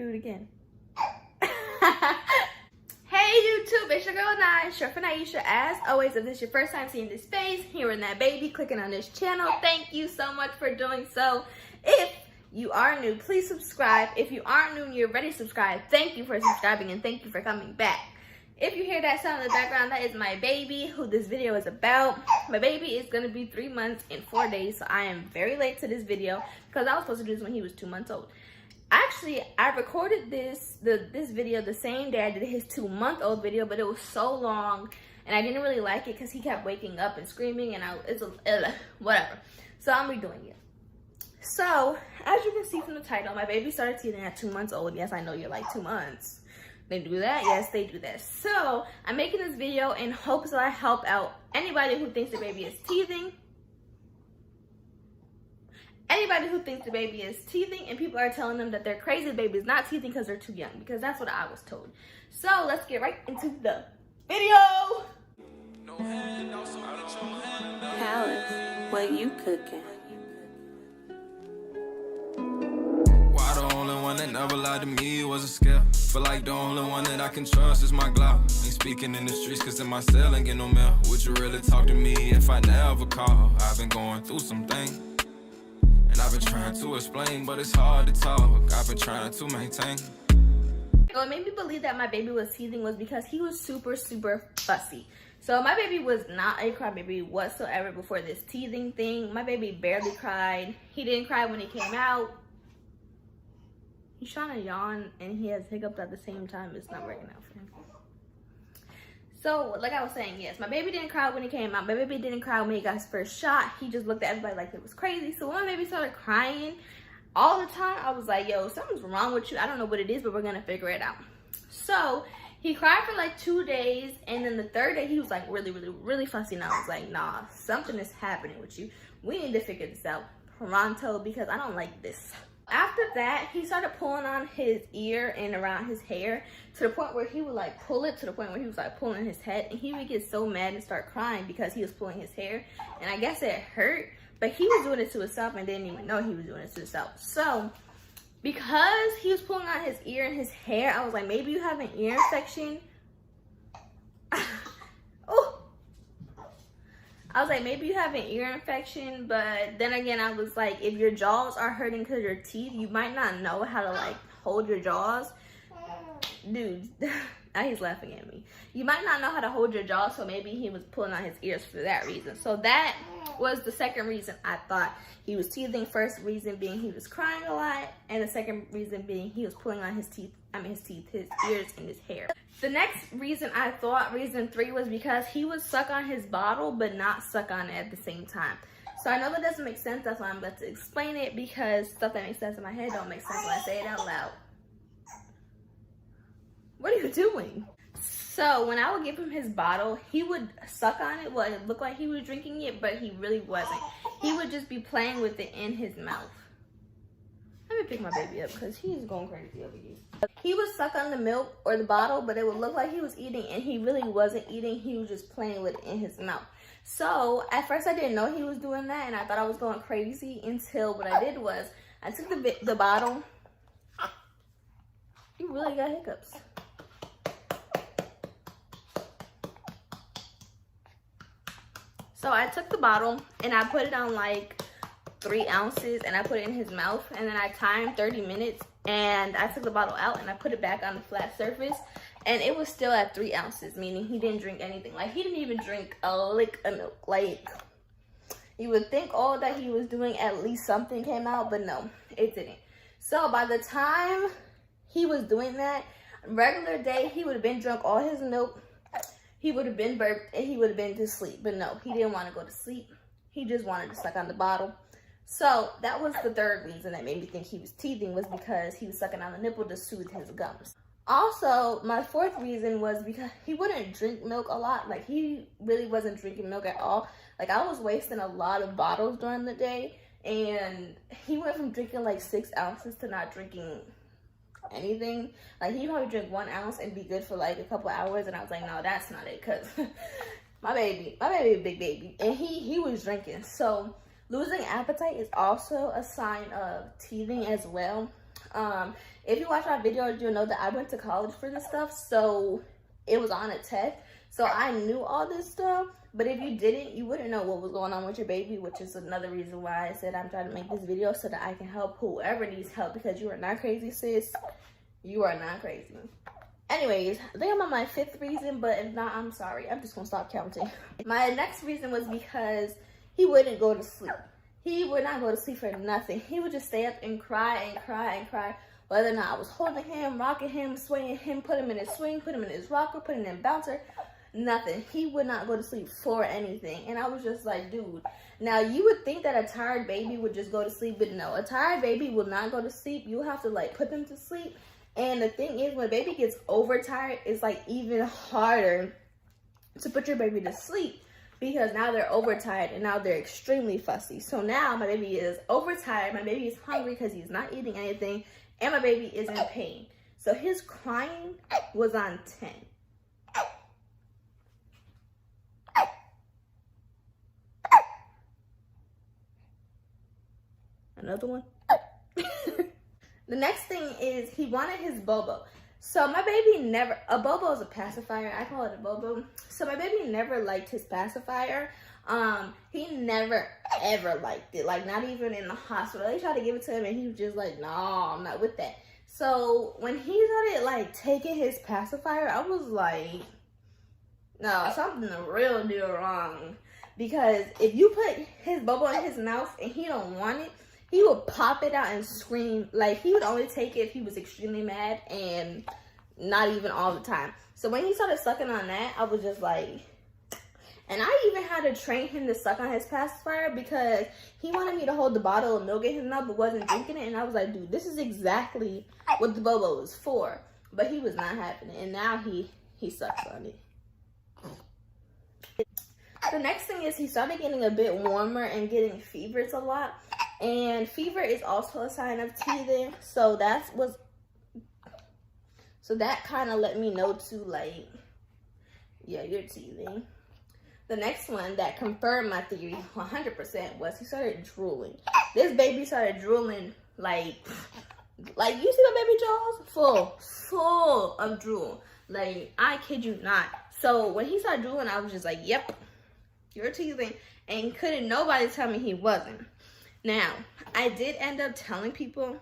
do it again. Hey YouTube, it's your girl Nye, short for Nyeesha. As always, if this is your first time seeing this face, hearing that baby, clicking on this channel, thank you so much for doing so. If you are new, please subscribe. If you aren't new and you're already subscribed, thank you for subscribing and thank you for coming back. If you hear that sound in the background, that is my baby, who this video is about. My baby is going to be 3 months and 4 days, so I am very late to this video because I was supposed to do this when he was 2 months old. Actually, I recorded this video the same day I did his 2-month-old video, but it was so long and I didn't really like it because he kept waking up and screaming and whatever. So I'm redoing it. So, as you can see from the title, my baby started teething at 2 months old. Yes, I know you're like 2 months. They do that? Yes, they do that. So, I'm making this video in hopes that I help out anybody who thinks the baby is teething. Anybody who thinks the baby is teething and people are telling them that they're crazy, the baby is not teething because they're too young. Because that's what I was told. So, let's get right into the video. Palace, what you cooking? Why the only one that never lied to me was a scare? Feel like the only one that I can trust is my Glock. Ain't speaking in the streets cause in my cell ain't get no mail. Would you really talk to me if I never call? I've been going through some things and I've been trying to explain, but it's hard to talk. I've been trying to maintain. What made me believe that my baby was teething was because he was super fussy. So my baby was not a crybaby whatsoever before this teething thing. My baby barely cried. He didn't cry when he came out. He's trying to yawn and he has hiccups at the same time. It's not working out for him. So, like I was saying, yes, my baby didn't cry when he came out. My baby didn't cry when he got his first shot. He just looked at everybody like it was crazy. So when my baby started crying all the time, I was like, yo, something's wrong with you. I don't know what it is, but we're going to figure it out. So he cried for like 2 days. And then the third day, he was like really fussy. And I was like, nah, something is happening with you. We need to figure this out pronto because I don't like this. After that, he started pulling on his ear and around his hair to the point where he would like pull it to the point where he was like pulling his head, and he would get so mad and start crying because he was pulling his hair, and I guess it hurt, but he was doing it to himself and didn't even know he was doing it to himself. So because he was pulling on his ear and his hair, I was like, maybe you have an ear infection. Oh, I was like, maybe you have an ear infection, but then again, I was like, if your jaws are hurting because of your teeth, you might not know how to like hold your jaws. Dude, now he's laughing at me. You might not know how to hold your jaws, so maybe he was pulling on his ears for that reason. So that was the second reason I thought he was teething. First reason being he was crying a lot, and the second reason being he was pulling on his teeth, his ears and his hair. The next reason I thought, reason 3, was because he would suck on his bottle but not suck on it at the same time. So I know that doesn't make sense. That's why I'm about to explain it, because stuff that makes sense in my head don't make sense when I say it out loud. What are you doing? So when I would give him his bottle, he would suck on it. Well, it looked like he was drinking it, but he really wasn't. He would just be playing with it in his mouth. Let me pick my baby up because he's going crazy over here. He would suck on the milk or the bottle, but it would look like he was eating, and he really wasn't eating. He was just playing with it in his mouth. So at first I didn't know he was doing that, and I thought I was going crazy until what I did was I took the bottle. You really got hiccups. So I took the bottle and I put it on like 3 ounces and I put it in his mouth, and then I timed 30 minutes and I took the bottle out and I put it back on the flat surface, and it was still at 3 ounces, meaning he didn't drink anything. Like, he didn't even drink a lick of milk. Like, you would think all that he was doing, at least something came out, but no, it didn't. So by the time he was doing that, regular day, he would have been drunk all his milk. He would have been burped and he would have been to sleep. But no, he didn't want to go to sleep. He just wanted to suck on the bottle. So that was the third reason that made me think he was teething, was because he was sucking on the nipple to soothe his gums. Also, my fourth reason was because he wouldn't drink milk a lot. Like, he really wasn't drinking milk at all. Like, I was wasting a lot of bottles during the day, and he went from drinking like 6 ounces to not drinking anything. Like, he probably drink 1 ounce and be good for like a couple hours, and I was like, no, that's not it, because my baby is a big baby, and he was drinking. So losing appetite is also a sign of teething as well. If you watch my videos, you'll know that I went to college for this stuff, so it was on a test. So I knew all this stuff, but if you didn't, you wouldn't know what was going on with your baby, which is another reason why I said I'm trying to make this video so that I can help whoever needs help, because you are not crazy, sis. You are not crazy. Anyways, I think I'm on my 5th reason, but if not, I'm sorry. I'm just gonna stop counting. My next reason was because he wouldn't go to sleep. He would not go to sleep for nothing. He would just stay up and cry and cry and cry. Whether or not I was holding him, rocking him, swinging him, put him in his swing, put him in his rocker, put him in bouncer, nothing. He would not go to sleep for anything. And I was just like, dude. Now, you would think that a tired baby would just go to sleep, but no. A tired baby will not go to sleep. You have to, like, put them to sleep. And the thing is, when a baby gets overtired, it's, like, even harder to put your baby to sleep, because now they're overtired and now they're extremely fussy. So now my baby is overtired. My baby is hungry because he's not eating anything. And my baby is in pain. So his crying was on 10. Another one. The next thing is he wanted his bobo. So my baby never, a bobo is a pacifier. I call it a bobo. So my baby never liked his pacifier. He never ever liked it. Like, not even in the hospital. They tried to give it to him and he was just like, no, I'm not with that. So when he started, like, taking his pacifier, I was like, no, something real deal wrong. Because if you put his bobo in his mouth and he don't want it, he would pop it out and scream. Like, he would only take it if he was extremely mad, and not even all the time. So when he started sucking on that, I was just like, and I even had to train him to suck on his pacifier, because he wanted me to hold the bottle of milk in his mouth but wasn't drinking it. And I was like, dude, this is exactly what the bobo is for. But he was not having it, and now he sucks on it. The next thing is he started getting a bit warmer and getting fevers a lot. And fever is also a sign of teething. So that kind of let me know to, like, yeah, you're teething. The next one that confirmed my theory 100% was he started drooling. This baby started drooling like you see my baby jaws? Full of drool. Like, I kid you not. So when he started drooling, I was just like, yep, you're teething. And couldn't nobody tell me he wasn't. Now, I did end up telling people.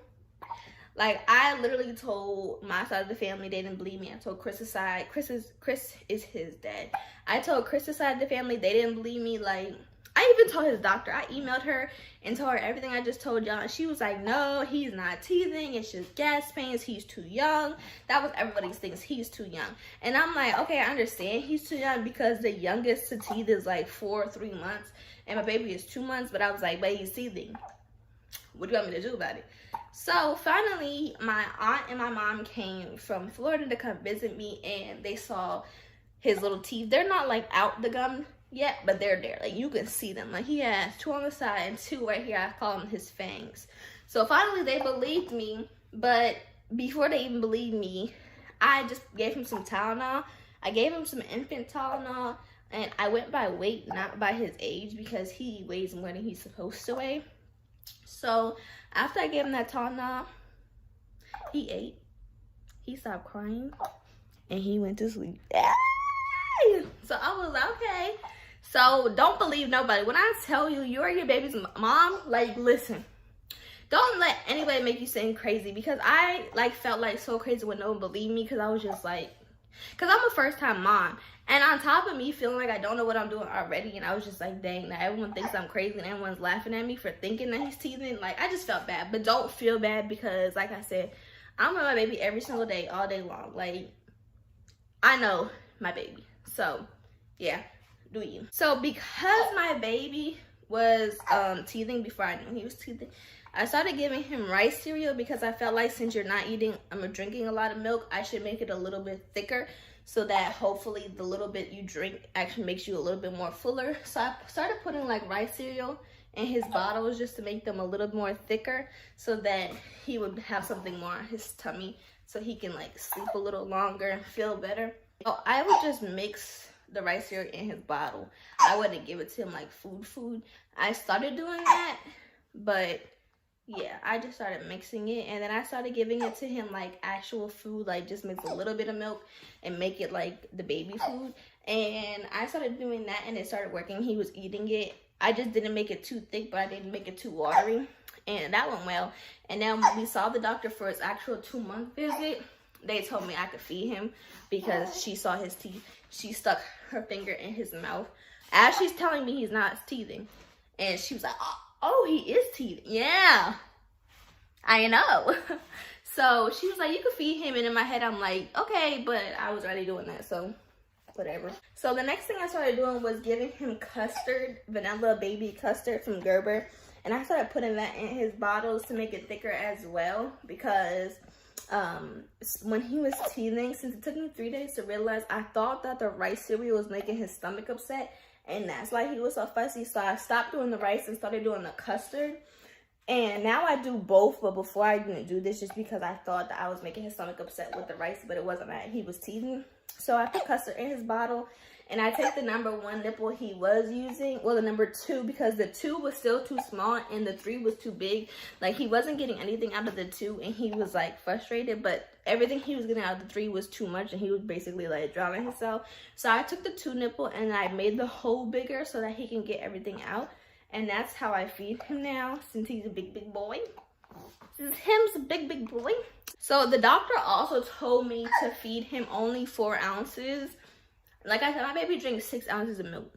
Like, I literally told my side of the family. They didn't believe me. I told Chris's side. Chris is his dad. I told Chris's side of the family. They didn't believe me. Like, I even told his doctor. I emailed her and told her everything I just told y'all. And she was like, no, he's not teething. It's just gas pains. He's too young. That was everybody's things. He's too young. And I'm like, okay, I understand he's too young, because the youngest to teeth is like 4 or 3 months. And my baby is 2 months. But I was like, but he's teething. What do you want me to do about it? So finally, my aunt and my mom came from Florida to come visit me, and they saw his little teeth. They're not like out the gum yet, but they're there. Like, you can see them. Like, he has 2 on the side and 2 right here. I call them his fangs. So finally, they believed me. But before they even believed me, I just gave him some Tylenol. I gave him some infant Tylenol, and I went by weight, not by his age, because he weighs more than he's supposed to weigh. So after I gave him that Tylenol, he ate, he stopped crying, and he went to sleep. So I was like, okay. So don't believe nobody. When I tell you you're your baby's mom, like, listen. Don't let anybody make you seem crazy, because I, like, felt like so crazy when no one believed me, because I was just like, because I'm a first-time mom. And on top of me feeling like I don't know what I'm doing already, and I was just like, dang, now everyone thinks I'm crazy and everyone's laughing at me for thinking that he's teething. Like, I just felt bad. But don't feel bad, because, like I said, I'm with my baby every single day, all day long. Like, I know my baby. So, yeah, do you. So, because my baby was teething before I knew he was teething, I started giving him rice cereal, because I felt like since you're not eating, drinking a lot of milk, I should make it a little bit thicker, so that hopefully the little bit you drink actually makes you a little bit more fuller. So I started putting, like, rice cereal in his bottles just to make them a little more thicker, so that he would have something more on his tummy, so he can, like, sleep a little longer and feel better. So I would just mix the rice cereal in his bottle. I wouldn't give it to him like food. I started doing that, but yeah, I just started mixing it, and then I started giving it to him like actual food, like just mix a little bit of milk and make it like the baby food. And I started doing that, and it started working. He was eating it. I just didn't make it too thick, but I didn't make it too watery, and that went well. And then when we saw the doctor for his actual 2-month visit, they told me I could feed him because she saw his teeth. She stuck her finger in his mouth as she's telling me he's not teething, and she was like, oh, he is teething. Yeah, I know. So she was like, you could feed him. And in my head, I'm like, okay, but I was already doing that, so whatever. So the next thing I started doing was giving him custard, vanilla baby custard from Gerber. And I started putting that in his bottles to make it thicker as well, because when he was teething, since it took me 3 days to realize, I thought that the rice cereal was making his stomach upset. And that's why he was so fussy. So I stopped doing the rice and started doing the custard. And now I do both. But before I didn't do this just because I thought that I was making his stomach upset with the rice. But it wasn't that. He was teething. So I put custard in his bottle. And I take the #1 nipple he was using. Well, the #2, because the 2 was still too small and the 3 was too big. Like, he wasn't getting anything out of the 2, and he was like frustrated. But everything he was getting out of the 3 was too much, and he was basically like drowning himself. So I took the 2 nipple and I made the hole bigger so that he can get everything out. And that's how I feed him now, since he's a big boy. This is him's a big boy. So the doctor also told me to feed him only 4 ounces. Like I said, my baby drinks 6 ounces of milk.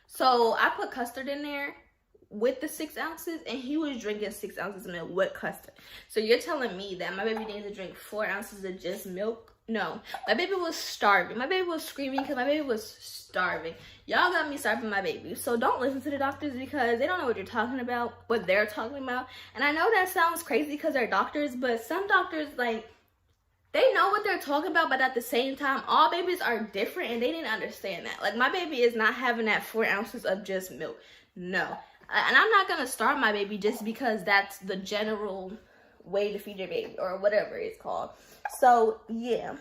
So I put custard in there with the 6 ounces, and he was drinking 6 ounces of milk with custard. So you're telling me that my baby needs to drink 4 ounces of just milk? No. My baby was starving. My baby was screaming because my baby was starving. Y'all got me starving my baby. So don't listen to the doctors, because they don't know what you're talking about, what they're talking about. And I know that sounds crazy because they're doctors, but some doctors, like, they know what they're talking about, but at the same time, all babies are different, and they didn't understand that. Like, my baby is not having that 4 ounces of just milk. No. And I'm not going to starve my baby just because that's the general way to feed your baby, or whatever it's called. So, yeah.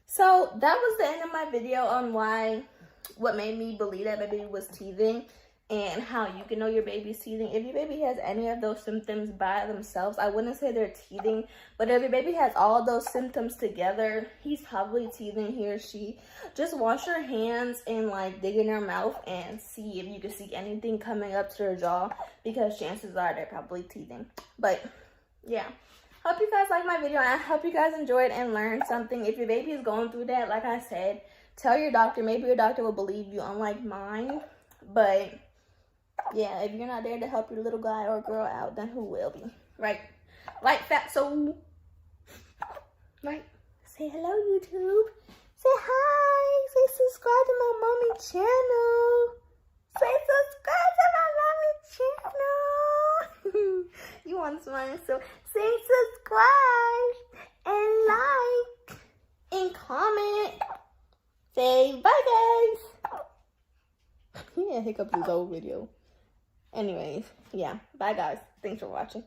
So, that was the end of my video on what made me believe that my baby was teething, and how you can know your baby's teething. If your baby has any of those symptoms by themselves, I wouldn't say they're teething, but if your baby has all those symptoms together, he's probably teething, he or she. Just wash your hands and like dig in your mouth and see if you can see anything coming up to your jaw, because chances are they're probably teething. But yeah, hope you guys like my video, and I hope you guys enjoyed and learned something. If your baby is going through that, like I said, tell your doctor. Maybe your doctor will believe you, unlike mine. But yeah, if you're not there to help your little guy or girl out, then who will be? Right? Like Fatso. Right? Say hello, YouTube. Say hi. Say subscribe to my mommy channel. Say subscribe to my mommy channel. You want smile, so say subscribe and like and comment. Say bye, guys. Yeah, hiccup this whole video. Anyways, yeah. Bye, guys. Thanks for watching.